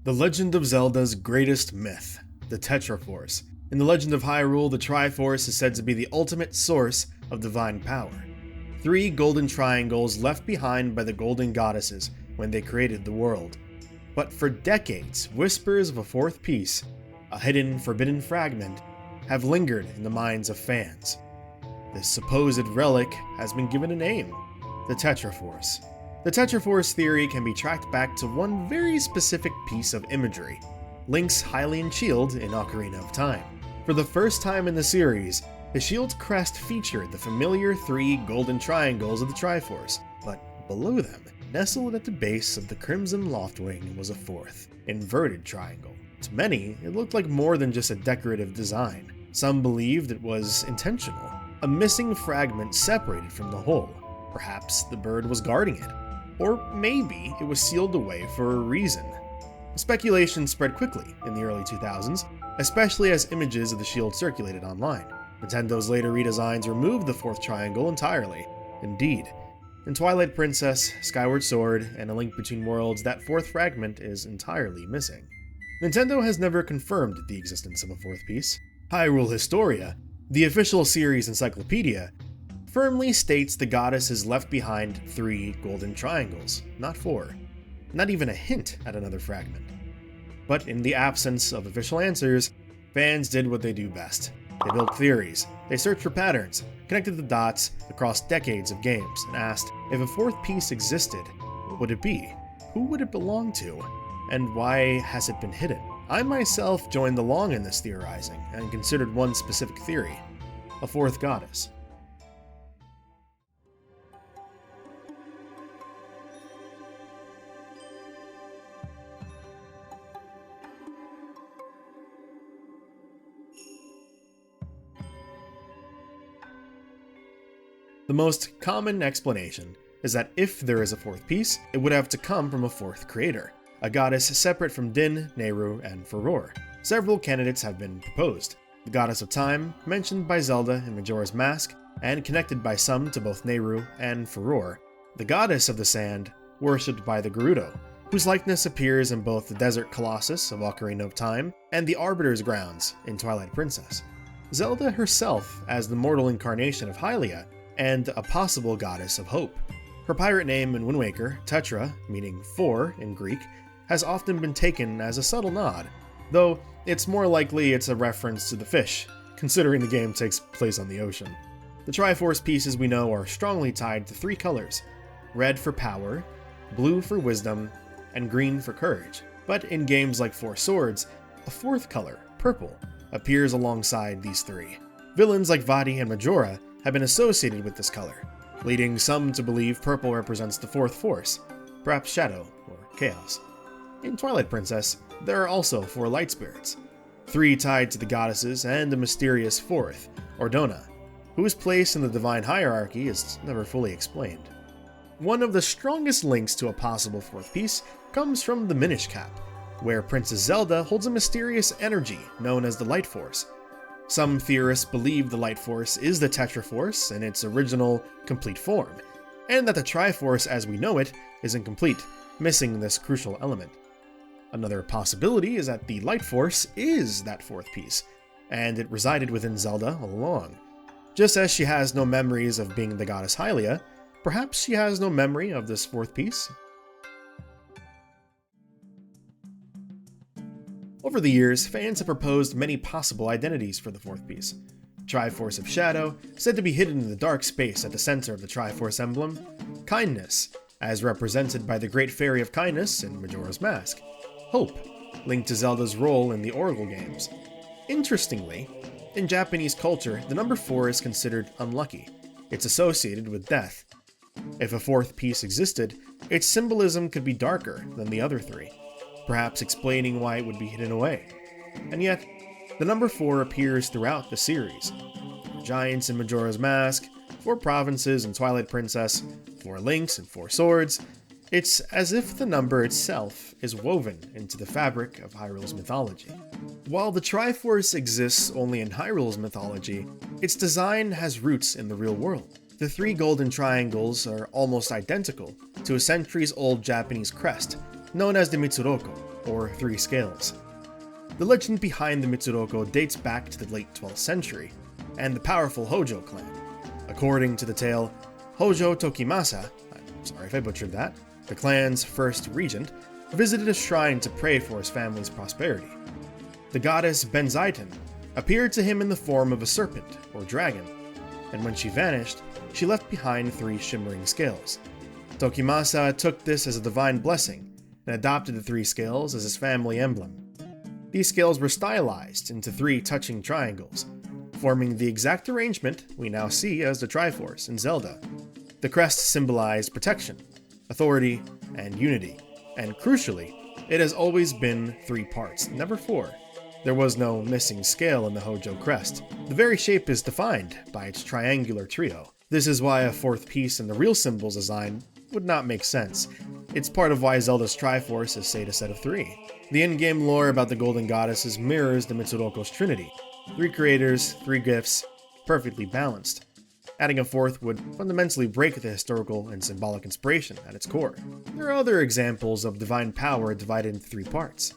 The Legend of Zelda's greatest myth, the Tetraforce. In the Legend of Hyrule, the Triforce is said to be the ultimate source of divine power. 3 golden triangles left behind by the golden goddesses when they created the world. But for decades, whispers of a 4th piece, a hidden, forbidden fragment, have lingered in the minds of fans. This supposed relic has been given a name, the Tetraforce. The Tetraforce theory can be tracked back to one very specific piece of imagery, Link's Hylian shield in Ocarina of Time. For the first time in the series, the shield's crest featured the familiar 3 golden triangles of the Triforce, but below them, nestled at the base of the Crimson Loftwing, was a 4th, inverted triangle. To many, it looked like more than just a decorative design. Some believed it was intentional, a missing fragment separated from the whole. Perhaps the bird was guarding it. Or maybe it was sealed away for a reason. Speculation spread quickly in the early 2000s, especially as images of the shield circulated online. Nintendo's later redesigns removed the 4th triangle entirely. Indeed, in Twilight Princess, Skyward Sword, and A Link Between Worlds, that 4th fragment is entirely missing. Nintendo has never confirmed the existence of a 4th piece. Hyrule Historia, the official series encyclopedia, firmly states the goddess has left behind 3 golden triangles, not 4. Not even a hint at another fragment. But in the absence of official answers, fans did what they do best. They built theories, they searched for patterns, connected the dots across decades of games, and asked, if a 4th piece existed, what would it be? Who would it belong to? And why has it been hidden? I myself joined along in this theorizing, and considered one specific theory, a 4th goddess. The most common explanation is that if there is a 4th piece, it would have to come from a 4th creator, a goddess separate from Din, Nehru, and Furore. Several candidates have been proposed. The goddess of time, mentioned by Zelda in Majora's Mask, and connected by some to both Nehru and Furore. The goddess of the sand, worshipped by the Gerudo, whose likeness appears in both the Desert Colossus of Ocarina of Time and the Arbiter's Grounds in Twilight Princess. Zelda herself as the mortal incarnation of Hylia, and a possible goddess of hope. Her pirate name in Wind Waker, Tetra, meaning 4 in Greek, has often been taken as a subtle nod, though it's more likely it's a reference to the fish, considering the game takes place on the ocean. The Triforce pieces we know are strongly tied to 3 colors, red for power, blue for wisdom, and green for courage. But in games like Four Swords, a 4th color, purple, appears alongside these 3. Villains like Vaati and Majora have been associated with this color, leading some to believe purple represents the 4th force, perhaps shadow or chaos. In Twilight Princess, there are also 4 light spirits, 3 tied to the goddesses and a mysterious 4th, Ordona, whose place in the divine hierarchy is never fully explained. One of the strongest links to a possible 4th piece comes from the Minish Cap, where Princess Zelda holds a mysterious energy known as the Light Force. Some theorists believe the Light Force is the Tetraforce in its original, complete form, and that the Triforce as we know it is incomplete, missing this crucial element. Another possibility is that the Light Force is that 4th piece, and it resided within Zelda all along. Just as she has no memories of being the goddess Hylia, perhaps she has no memory of this 4th piece. Over the years, fans have proposed many possible identities for the 4th piece. Triforce of Shadow, said to be hidden in the dark space at the center of the Triforce emblem. Kindness, as represented by the Great Fairy of Kindness in Majora's Mask. Hope, linked to Zelda's role in the Oracle games. Interestingly, in Japanese culture, the number 4 is considered unlucky. It's associated with death. If a 4th piece existed, its symbolism could be darker than the other 3. Perhaps explaining why it would be hidden away. And yet, the number 4 appears throughout the series. 4 giants in Majora's Mask, 4 provinces in Twilight Princess, 4 links and 4 swords. It's as if the number itself is woven into the fabric of Hyrule's mythology. While the Triforce exists only in Hyrule's mythology, its design has roots in the real world. The 3 golden triangles are almost identical to a centuries-old Japanese crest, known as the Mitsuroko, or Three Scales. The legend behind the Mitsuroko dates back to the late 12th century, and the powerful Hojo clan. According to the tale, Hojo Tokimasa, I'm sorry if I butchered that, the clan's first regent, visited a shrine to pray for his family's prosperity. The goddess Benzaiten appeared to him in the form of a serpent, or dragon, and when she vanished, she left behind 3 shimmering scales. Tokimasa took this as a divine blessing, and adopted the 3 scales as his family emblem. These scales were stylized into 3 touching triangles, forming the exact arrangement we now see as the Triforce in Zelda. The crest symbolized protection, authority, and unity, and crucially, it has always been 3 parts, never 4. There was no missing scale in the Hojo crest. The very shape is defined by its triangular trio. This is why a 4th piece in the real symbol's design would not make sense. It's part of why Zelda's Triforce is say a set of 3. The in-game lore about the Golden Goddesses mirrors the Mitsuroko's trinity. 3 creators, 3 gifts, perfectly balanced. Adding a 4th would fundamentally break the historical and symbolic inspiration at its core. There are other examples of divine power divided into 3 parts.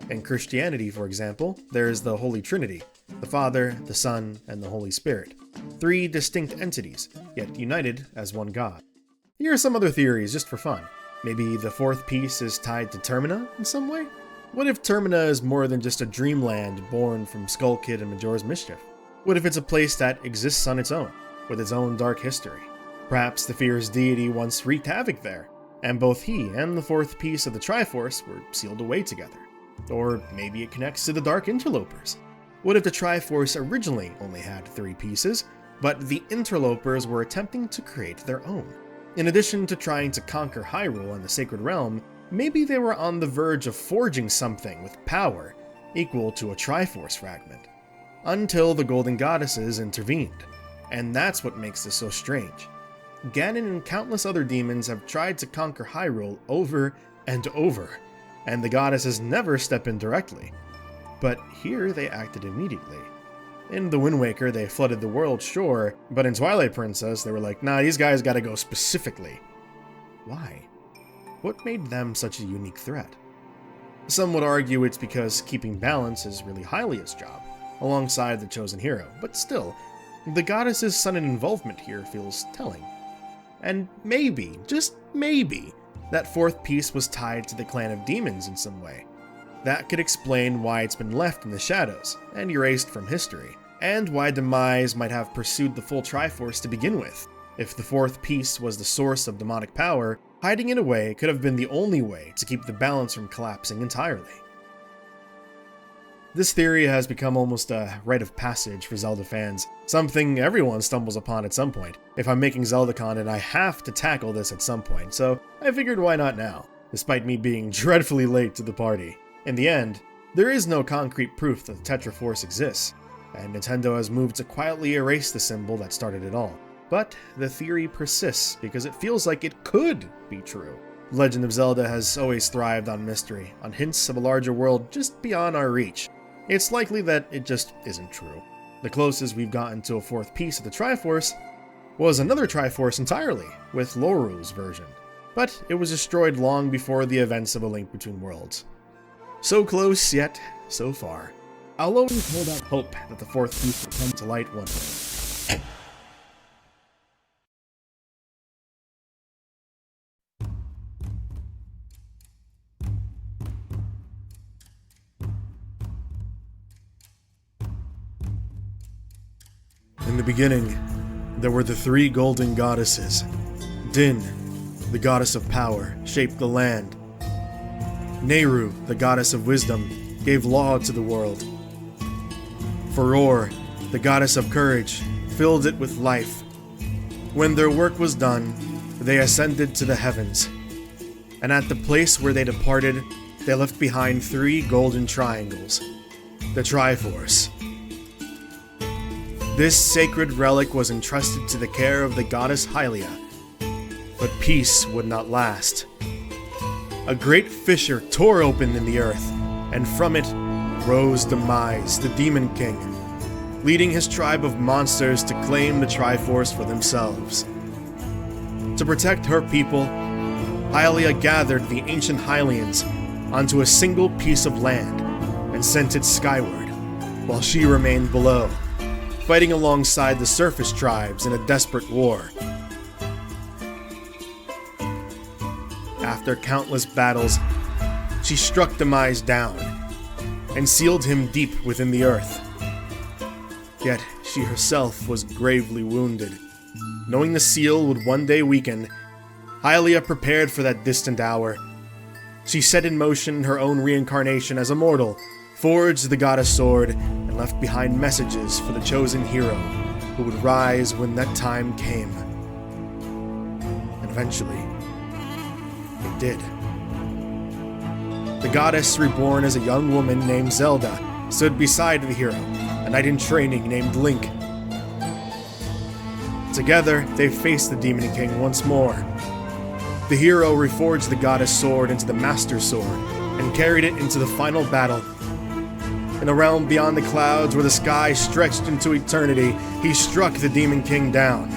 In Christianity, for example, there is the Holy Trinity, the Father, the Son, and the Holy Spirit. 3 distinct entities, yet united as one God. Here are some other theories, just for fun. Maybe the 4th piece is tied to Termina in some way? What if Termina is more than just a dreamland born from Skull Kid and Majora's Mischief? What if it's a place that exists on its own, with its own dark history? Perhaps the fierce deity once wreaked havoc there, and both he and the 4th piece of the Triforce were sealed away together. Or maybe it connects to the Dark Interlopers. What if the Triforce originally only had 3 pieces, but the Interlopers were attempting to create their own? In addition to trying to conquer Hyrule and the Sacred Realm, maybe they were on the verge of forging something with power equal to a Triforce fragment. Until the Golden Goddesses intervened. And that's what makes this so strange. Ganon and countless other demons have tried to conquer Hyrule over and over, and the goddesses never step in directly. But here they acted immediately. In The Wind Waker, they flooded the world, sure, but in Twilight Princess, they were like, nah, these guys gotta go specifically. Why? What made them such a unique threat? Some would argue it's because keeping balance is really Hylia's job, alongside the chosen hero, but still, the goddess's sudden involvement here feels telling. And maybe, just maybe, that 4th piece was tied to the clan of demons in some way. That could explain why it's been left in the shadows, and erased from history, and why Demise might have pursued the full Triforce to begin with. If the 4th piece was the source of demonic power, hiding it away could have been the only way to keep the balance from collapsing entirely. This theory has become almost a rite of passage for Zelda fans, something everyone stumbles upon at some point. If I'm making Zelda content, I have to tackle this at some point, so I figured why not now, despite me being dreadfully late to the party. In the end, there is no concrete proof that the Tetraforce exists, and Nintendo has moved to quietly erase the symbol that started it all. But the theory persists because it feels like it could be true. The Legend of Zelda has always thrived on mystery, on hints of a larger world just beyond our reach. It's likely that it just isn't true. The closest we've gotten to a 4th piece of the Triforce was another Triforce entirely, with Loru's version. But it was destroyed long before the events of A Link Between Worlds. So close, yet so far. I'll always hold out hope that the 4th piece will come to light one day. In the beginning, there were the 3 golden goddesses. Din, the goddess of power, shaped the land. Nehru, the goddess of wisdom, gave law to the world. Furor, the goddess of courage, filled it with life. When their work was done, they ascended to the heavens. And at the place where they departed, they left behind 3 golden triangles. The Triforce. This sacred relic was entrusted to the care of the goddess Hylia, but peace would not last. A great fissure tore open in the earth, and from it rose Demise, the Demon King, leading his tribe of monsters to claim the Triforce for themselves. To protect her people, Hylia gathered the ancient Hylians onto a single piece of land and sent it skyward, while she remained below, fighting alongside the surface tribes in a desperate war. After countless battles, she struck Demise down and sealed him deep within the earth. Yet she herself was gravely wounded. Knowing the seal would one day weaken, Hylia prepared for that distant hour. She set in motion her own reincarnation as a mortal, forged the goddess sword, and left behind messages for the chosen hero who would rise when that time came. And eventually, it did. The goddess, reborn as a young woman named Zelda, stood beside the hero, a knight in training named Link. Together, they faced the Demon King once more. The hero reforged the goddess sword into the Master Sword and carried it into the final battle. In a realm beyond the clouds where the sky stretched into eternity, he struck the Demon King down.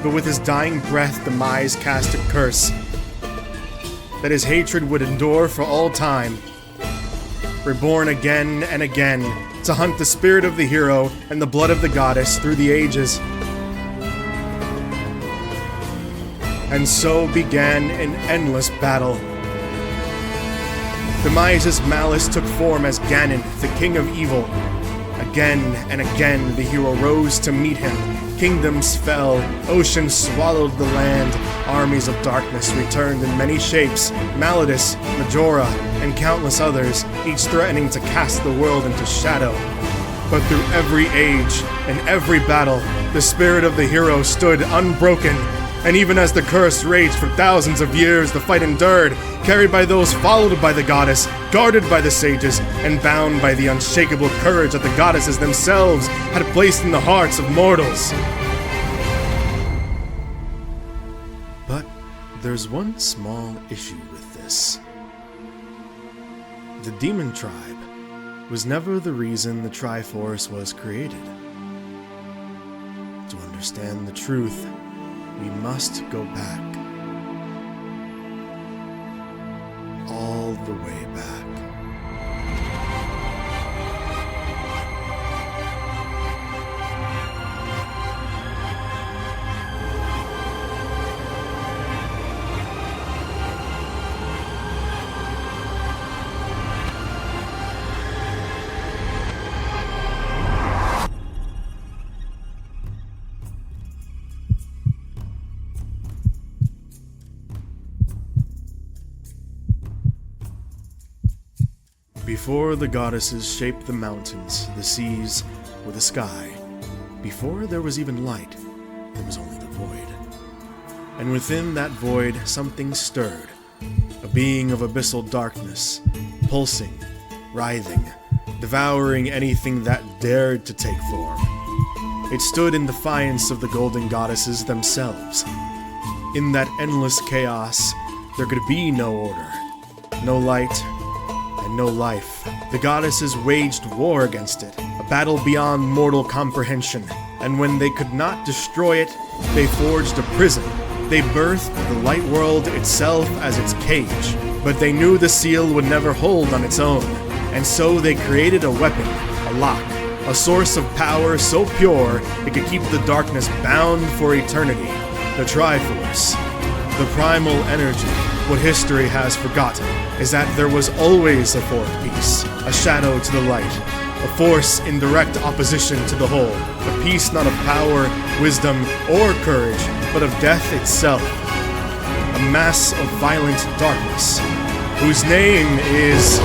But with his dying breath, Demise cast a curse that his hatred would endure for all time. Reborn again and again to hunt the spirit of the hero and the blood of the goddess through the ages. And so began an endless battle. Demise's malice took form as Ganon, the king of evil. Again and again the hero rose to meet him. Kingdoms fell, oceans swallowed the land, armies of darkness returned in many shapes, Malladus, Majora, and countless others, each threatening to cast the world into shadow. But through every age and every battle, the spirit of the hero stood unbroken. And even as the curse raged for thousands of years, the fight endured, carried by those followed by the goddess, guarded by the sages, and bound by the unshakable courage that the goddesses themselves had placed in the hearts of mortals. But there's one small issue with this. The Demon Tribe was never the reason the Triforce was created. To understand the truth, we must go back. All the way back. Before the goddesses shaped the mountains, the seas, or the sky, before there was even light, there was only the void. And within that void, something stirred, a being of abyssal darkness, pulsing, writhing, devouring anything that dared to take form. It stood in defiance of the golden goddesses themselves. In that endless chaos, there could be no order, no light, and no life. The goddesses waged war against it, a battle beyond mortal comprehension. And when they could not destroy it, they forged a prison. They birthed the light world itself as its cage. But they knew the seal would never hold on its own. And so they created a weapon, a lock, a source of power so pure it could keep the darkness bound for eternity. The Triforce. The primal energy. What history has forgotten is that there was always a fourth piece, a shadow to the light, a force in direct opposition to the whole, a piece not of power, wisdom, or courage, but of death itself, a mass of violent darkness, whose name is